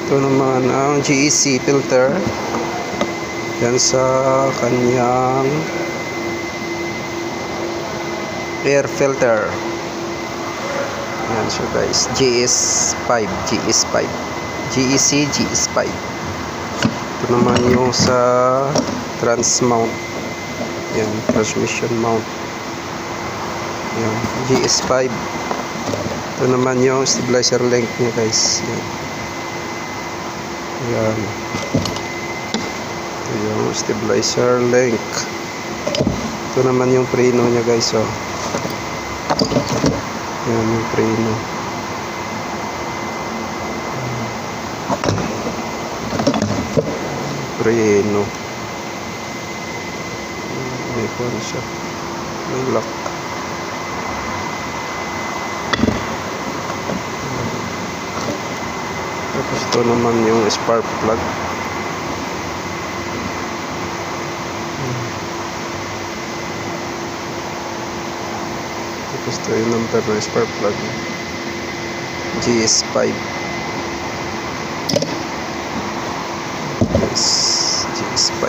Ito naman ang GEC filter. Yan sa kanyang air filter. Yan siya guys. GS5. GEC GS5. Ito naman yung sa trans mount. Yan, transmission mount. Yan, GS5. Ito naman yung stabilizer length niya guys. Yan. Yan. Ito yung stabilizer length. Ito naman yung preno niya guys. Oh. Yan yung preno. Preno. May ano siya. May lock. Tapos ito naman yung spark plug. Tapos ito yung number ng spark plug. GS5. Yes, GS5.